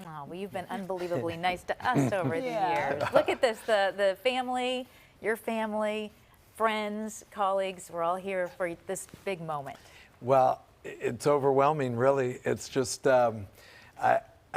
Oh, well, you've been unbelievably nice to us over the years. Look at this, the family, your family, friends, colleagues, we're all here for this big moment. Well, it's overwhelming, really. It's just, I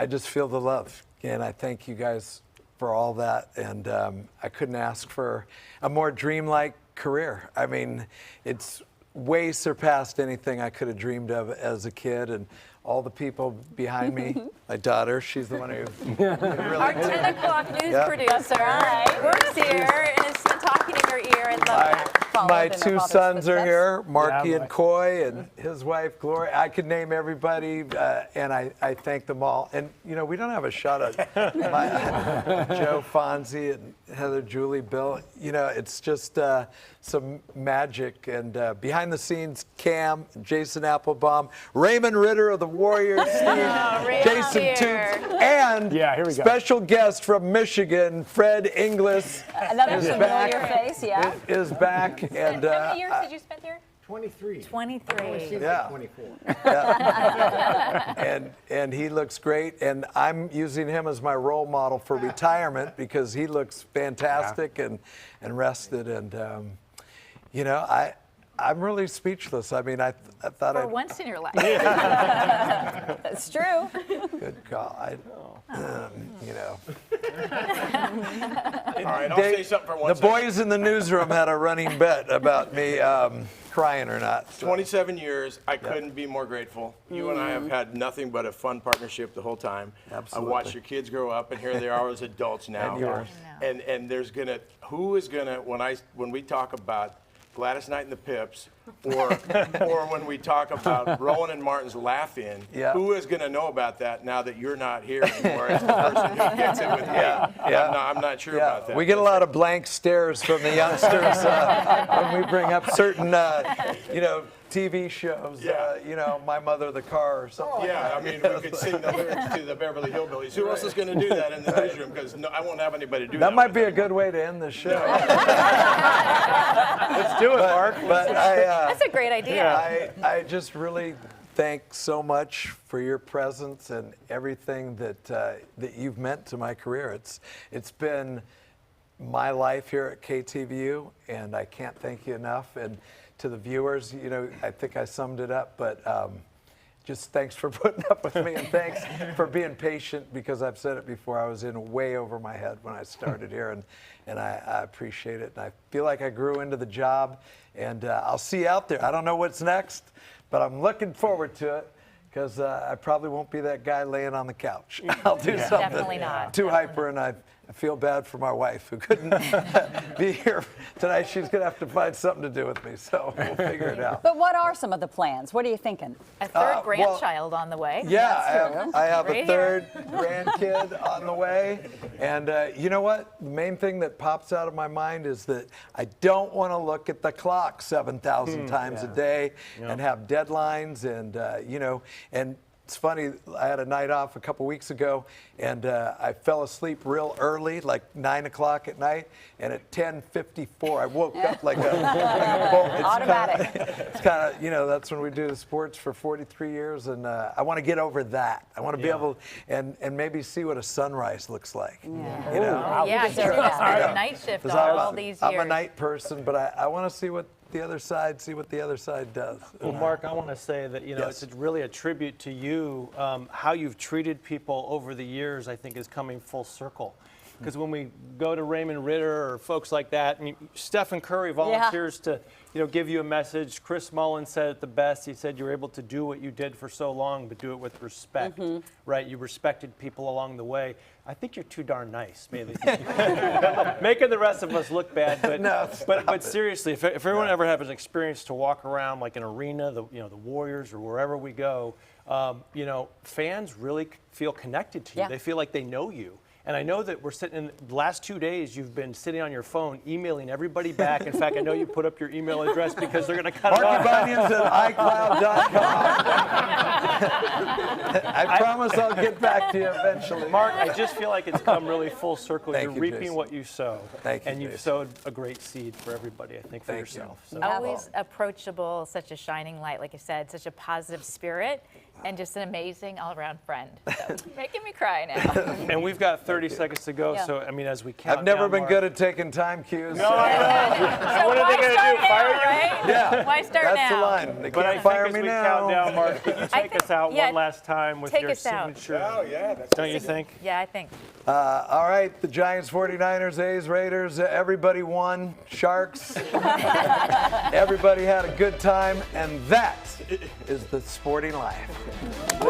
just feel the love, and I thank you guys for all that, and I couldn't ask for a more dreamlike career. I mean, it's way surpassed anything I could have dreamed of as a kid, and all the people behind me, my daughter, she's the one who really... Our 10 o'clock news producer works here and has been talking in your ear. And love that. My two sons are here, Marky and Coy, and his wife, Gloria. I could name everybody, and I thank them all. And, you know, we don't have a shot at Joe Fonzie and Heather, Julie, Bill. You know, it's just some magic. And behind the scenes, Cam, Jason Applebaum, Raymond Ritter of the Warriors, Jason Toots, and here we go. Special guest from Michigan, Fred Inglis. Another familiar face, is back. And how many years did you spend here? 23. 23. Yeah. 24. Yeah. And he looks great, and I'm using him as my role model for retirement because he looks fantastic and rested, and you know, I'm really speechless. I mean, I thought For once in your life. That's true. Good God. You know. All right, I'll say something for one The second. boys in the newsroom had a running bet about me crying or not. So. 27 years, I couldn't be more grateful. You and I have had nothing but a fun partnership the whole time. Absolutely. I watched your kids grow up, and here they are as adults now. And yours. And there's gonna, who is gonna, when we talk about Gladys Knight and the Pips, or when we talk about Rowan and Martin's Laugh-In, who is going to know about that now that you're not here anymore as the person who gets it with me? I'm not sure about that. We get a lot of blank stares from the youngsters when we bring up certain, you know, TV shows, you know, My Mother the Car or something. Yeah, I mean, we could sing the lyrics to the Beverly Hillbillies. Who else is going to do that in the newsroom? Because I won't have anybody do that. That might be a good way to end the show. Let's do it, Mark. But That's a great idea. I just really thank so much for your presence and everything that you've meant to my career. It's been my life here at KTVU, and I can't thank you enough. And to the viewers, you know, I think I summed it up, but just thanks for putting up with me, and thanks for being patient, because I've said it before, I was in way over my head when I started here, and I appreciate it. And I feel like I grew into the job, and I'll see you out there. I don't know what's next, but I'm looking forward to it, because I probably won't be that guy laying on the couch. I'll do something Definitely not. too hyper, and I feel bad for my wife who couldn't be here tonight. She's going to have to find something to do with me, so we'll figure it out. But what are some of the plans? What are you thinking? A third grandchild on the way. Yeah, I have Right a third grandkid on the way. And you know what? The main thing that pops out of my mind is that I don't want to look at the clock 7,000 times a day and have deadlines, and, you know, and it's funny, I had a night off a couple weeks ago, and I fell asleep real early, like 9 o'clock at night, and at 10:54, I woke up like a bolt. Automatic. It's kind of, you know, that's when we do the sports for 43 years, and I want to get over that. I want to be able and maybe see what a sunrise looks like. You know? Yeah, you did a night shift all these years. I'm a night person, but I want to see what the other side does. Well, Mark, I want to say that, you know, it's really a tribute to you. How you've treated people over the years, I think, is coming full circle. Because when we go to Raymond Ritter or folks like that, and Stephen Curry volunteers to, you know, give you a message. Chris Mullin said it the best. He said you're able to do what you did for so long, but do it with respect, right? You respected people along the way. I think you're too darn nice, maybe. Making the rest of us look bad, but but seriously, if everyone ever has an experience to walk around like an arena, the Warriors or wherever we go, you know, fans really feel connected to you. They feel like they know you. And I know that we're sitting in the last 2 days, you've been sitting on your phone, emailing everybody back. In fact, I know you put up your email address because they're going to cut it off. MarkIbanez@iCloud.com. I promise I'll get back to you eventually. Mark, I just feel like it's come really full circle. Thank You're you, reaping Jason. what you sow. Thank you, and you've Jason. sowed a great seed for everybody, I think, for yourself. So. Always approachable, such a shining light, like I said, such a positive spirit. and just an amazing all-around friend. So, making me cry now. And we've got 30 seconds to go, Yeah. so I mean, as we count I've never down, been Mark- good at taking time cues. No, I know. So What are why they gonna start do, fire now, you? right? Yeah, Why start that's now? the line. They But I can't think fire as me we now. count down, Mark, could you take think- us out yeah, one last time with take your us out. signature? Oh, yeah. That's Don't you think? Yeah, I think. All right, the Giants, 49ers, A's, Raiders, everybody won. Sharks. Everybody had a good time, and that is the sporting life. Woo!